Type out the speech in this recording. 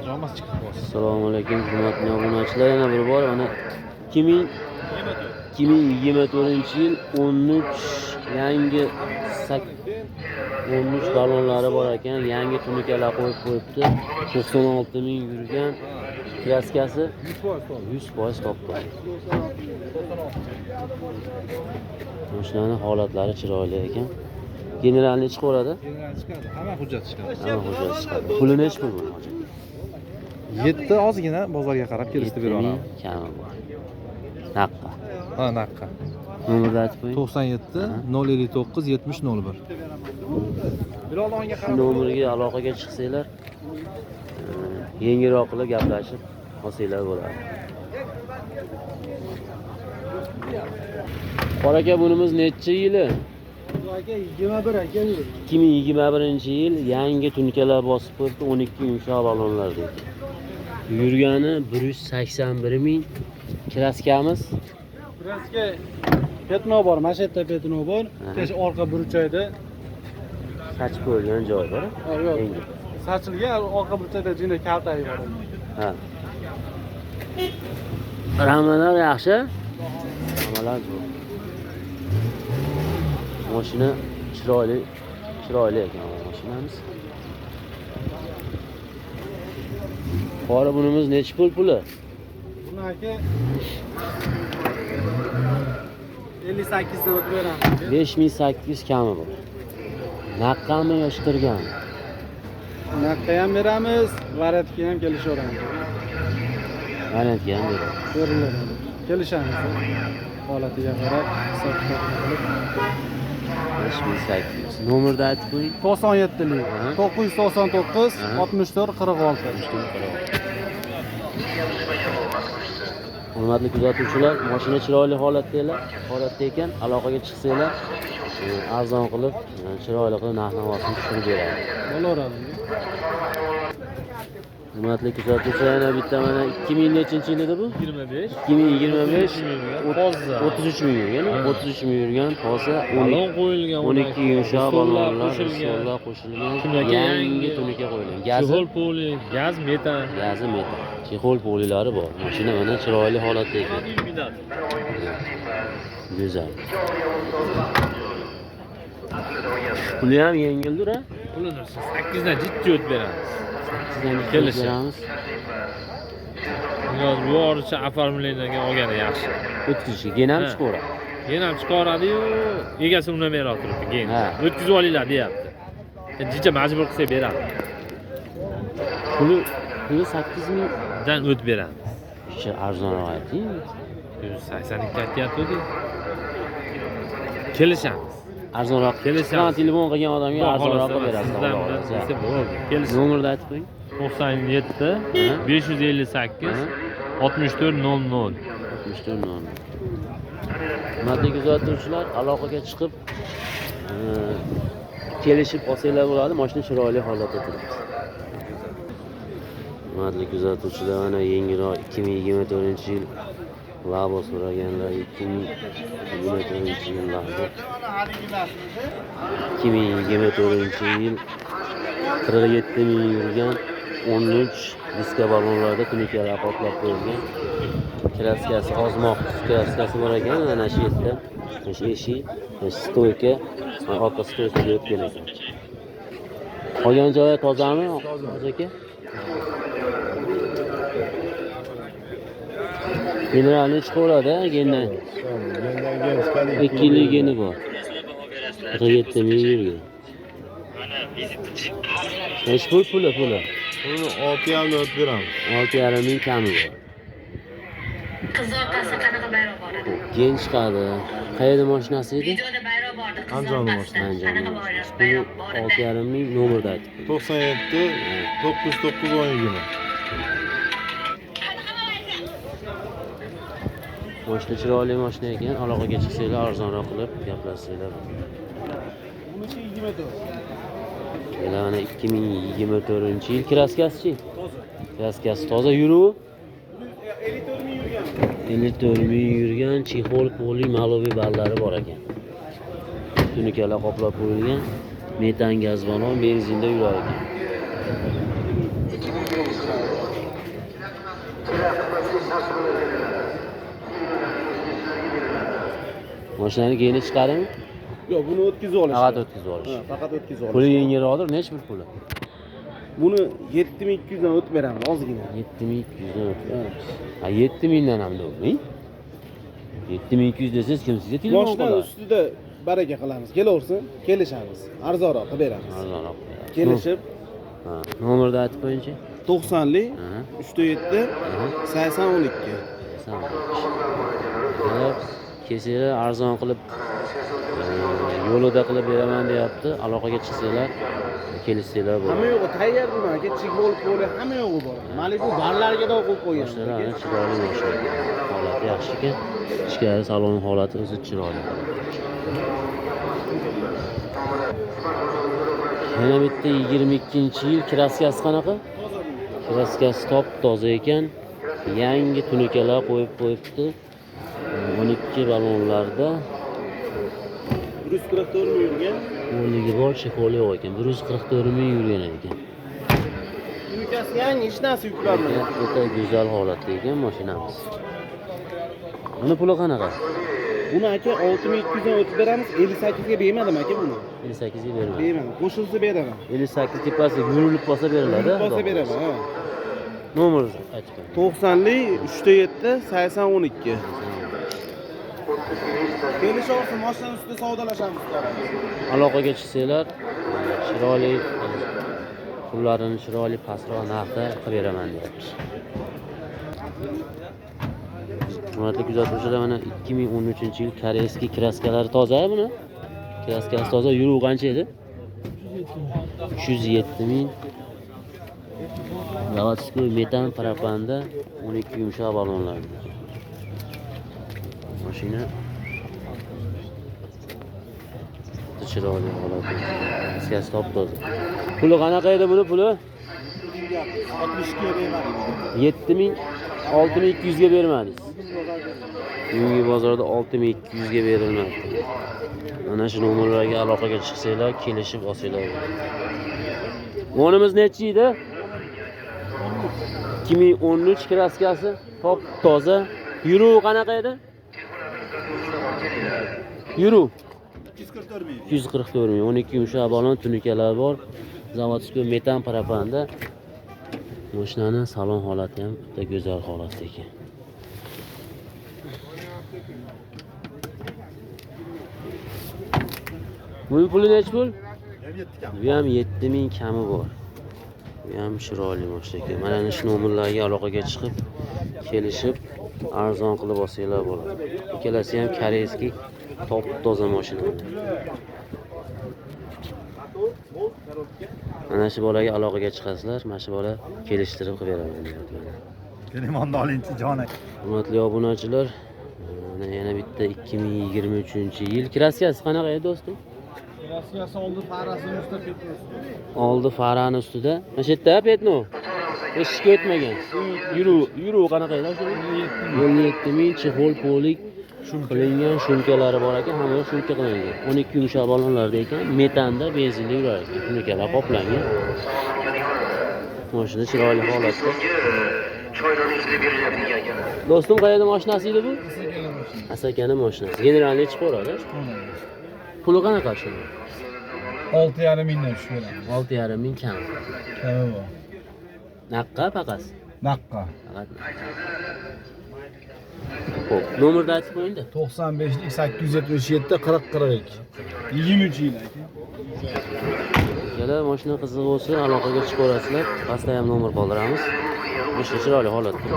Assalomu alaykum hurmatli obunachilar. Yana bir bor mana 2024-yil 13 yangi 13 ballonlari bor ekan. Yangi tunikalar qo'yib qo'yibdi. 96 ming yurgan kraskasi 100% topdi. Mashinaning holatlari chiroyli ekan. General nechi qo'radi? General chiqadi. Hamma hujjat chiqadi. Hamma hujjat chiqadi. Puli nechi pul bo'ladi? 7 ozgina bozorga qarab kelishdi beraman. Kami bor. Naqqa. Ha, naqqa. Nomerni aytib qo'ying. 97 059 70 01. Birodarga qarab Nomerga aloqaga chiqsanglar, yengilroq qilib gaplashib olsanglar bo'ladi. Qora aka bunimiz necha yili? aka 21 aka. 2021-yil yangi tunikalar bosib qo'yibdi, 12 yumshoq ballonlar deydi. Yurgani 181 ming. Kraskamiz Kraska petno bor, mashetta petno bor. Kesh orqa burchakda sachib qo'yilgan joy bor. yo'q. Sachilgan orqa burchakda jina kaltayi bor. Ha. Ramalar yaxshi. Ramalar zo'r. Mashina chiroyli ekan mashinamiz. Qora bunimiz nechi puli? Buni aka 58 dan o'tib beramiz. 5800 kami bor. Naqqami yoshtirgan? Naqqa ham beramiz, variantga ham kelishaveramiz. Variantga ham beramiz. Ko'riladi. Kelishamiz. Holatiga qarab hisob-kitob qilib 5800. Nomerni aytib qo'ying. 97lik 999 64 46. Hurmatli kuzatuvchilar, mashina chiroyli holatda ekan, aloqaga chiqsanglar, arzon qilib, chiroyli qilib narx-navosini tushirib beradi. Bo'laveradi. Hurmatli kuzatuvchilar, yana bitta mana 2000 nechinchi yil edi bu? 25. 2025 Toza. 33 ming yurgan, 33 ming yurgan toza, Ballon qo'yilgan, 12 yumshoq ballonlar qo'shilgan. qo'shilgan, Tunuka yangi tunuka qo'yilgan. Chexol poli, gaz metan. Gazi metan. Chexol polilari bor. Mashina mana chiroyli holatda ekan. Go'zal. Puli ham yengildir, ha? Pulini 8 dan jiddiy o't beramiz. Sizdan Kelishamiz. Yo'q, bu oricha oformleniga olgani yaxshi. o'tkazishga gen ham chiqaveradi. Gen ham chiqaradi-yu, egasi unamay turibdi gen. Ha. O'tkazib olinglar deyapti. Jicha majbur qilsa beradi. Puli 8 ming Dan o't beramiz. Shu arzonroq ayting. 182 aytyapti-ku. Kelishamiz. Arzonroq Kelishamiz. Telefon qilgan odamga arzonroq berasiz. Nomerni aytib qo'ying. 97 558 64 00. 64 non. Hurmatli kuzatuvchilar, aloqaga chiqib kelishib olsanglar bo'ladi. Mashina chiroyli holatda turibdi. Hurmatli kuzatuvchilar, mana yengilroq 2024-yil Labo so'raganlar 2024-yil Labo. 2024-yil 47 ming yurgan 13 diska ballonlarda tunikalar qoplab qo'yilgan. Kraskasi ozmoq kraskasi bor ekan, mana shu yerda. Shu eshik, stoyka, orqa stoykaga o'tgan ekan. Qolgan joyi tozami, aka? Generalni chiqaveradi, gendan. 2 yillik geni bor. 47 ming yurgan. Nechi puli? Buni 6,5 dan o'tib beramiz. 6,5 ming kami bor. Qizoqasi qanaqa bayroq bor edi? Gen chiqadi. Qayerda mashinasi edi? Videoda bayroq bor edi. Andijonda mashinasi. Qanaqa bayroq bor edi? 6,5 ming nomerda aytib. 97 909 1020. Mashina chiroyli mashina ekan, aloqaga chiqsanglar arzonroq qilib gaplashsanglar. Bunisi 24. Mana 2024-yil kraskasi-chi? Kraskasi toza yuruvi? 54 ming yurgan chexol poli maloviy ballari bor ekan. Tunikalar qoplab qo'yilgan, metan gaz balon benzinda yurar ekan. Mashinani keyinga chiqaring. Yo'q, buni o'tkazib olish. Faqat o'tkazib olish. Ha, faqat o'tkazib olish. Puli yengilroqdir, nechi bir puli? Buni 7200 dan o'tib beramiz, ozgina. 7200 dan o'tib beramiz. Ha, 7000 dan ham do'ming. 7200 desangiz kim sizga telefon Mashina qiladi? ustida baraka qilamiz. Kelaversin, kelishamiz. Arzonroq qilib beramiz. Arzonroq. Kelishib Ha, nomerni aytib qo'yingchi. 90lik Ha. 37 8012. Kesinglar arzon qilib yo'lida qilib beraman deyapti. Aloqaga chiqsanglar, kelishsanglar Hamma bo'ladi. yo'g'i tayyor buni, aka chig'olib bo'lib hamma yo'g'i bor. Malibu barlarga da qo'yib qo'ygan. Mashinalarni chiroyli mashina. Holati yaxshi ekan. Ichkari salon holati o'zi chiroyli. Yana bitta 22-yil kraskasi qanaqa? Kraskasi top-toza ekan. Yangi tunikalar qo'yib qo'yibdi. 12 ballonlarda 144 ming yurgan. o'rnigi bor, shifoli yo'q ekan. 144 ming yurgan ekan. Tunikasi yangi, hech narsa yuklanmagan. O'ta go'zal holatda ekan mashinamiz. Buni puli qanaqa? Buni aka 6200 dan o'tib beramiz. 58 ga bermadim aka buni. 58 ga bermaydi. Bermadim. Qo'shilsa beraman. 58 tepasi yurilib qolsa beriladi. Bo'lsa beraman, ha. Nomeringizni aytib qo'ying. 90lik 37 8012. Kelishovsin, mashina ustida savdolashamiz. Aloqaga chiqsanglar, chiroyli pullarini chiroyli pastroq narxda qilib beraman deyapti. Hurmatli kuzatuvchilar, mana 2013-yil koreyskiy kraskalari toza buni. Kraskasi toza, yuruv qancha edi? 307 ming. Zavodskiy metan parapanda 12 yumshoq ballonlar. Mashina chiroyli holatda. Kraskasi top-toza. Puli qanaqa edi buni puli? 62 ga bermadim. 7000 6200 ga bermadingiz. Bugungi bozorda 6200 ga berilmadi. Mana shu nomerlarga aloqaga chiqsanglar, kelishib olsanglar bo'ladi. O'nimiz nechi edi? 2013 kraskasi, top toza. Yuruv qanaqa edi? Yuruv 244 ming. 12 yumshoq ballon, tunikalar bor. Zavodskiy metan parapanda. Mashinani salon holati ham juda go'zal holatda ekan. Bu puli nechi pul? Bu ham 7000 kami bor. Bu ham chiroyli mashina ekan. Mana shu nomerlarga aloqaga chiqib, kelishib, arzon qilib olsanglar bo'ladi. Ikkalasi ham koreyskiy top toza mashina. Mana shu bolaga aloqaga chiqasizlar, mana shu bola kelishtirib qilib beraman deyapti. Telefonni olingchi jon aka. Hurmatli obunachilar, mana yana bitta 2023-yil kraskasi qanaqa edi do'stim? Rossiyasi oldi farasini ustida ketdi. Oldi farani ustida. Mana shu yerda petno. Eshikka o'tmagan. Yuruv qanaqa edi o'sha? 57 ming chexol polik qilingan shumkalari bor ekan, hamma shumka qilingan. 12 yumshoq ballonlarda ekan, metanda benzinda yurar ekan. Shumkalar qoplangan. Mashina chiroyli holatda. Do'stim, qayerda mashinasi edi bu? Asakani mashinasi. Generalni ichib ko'radi. Puli qanaqa shu? 6,5 mingdan tushgan. 6,5 ming kam. Kami bor. Naqqa faqat. Naqqa. Faqat. Xo'p, nomerni aytib qo'ying-da. 95lik 877 40 42. 23 yil aka. Yana mashina qiziq bo'lsa, aloqaga chiqaverasizlar. Pastda ham nomer qoldiramiz. Mashina chiroyli holatda.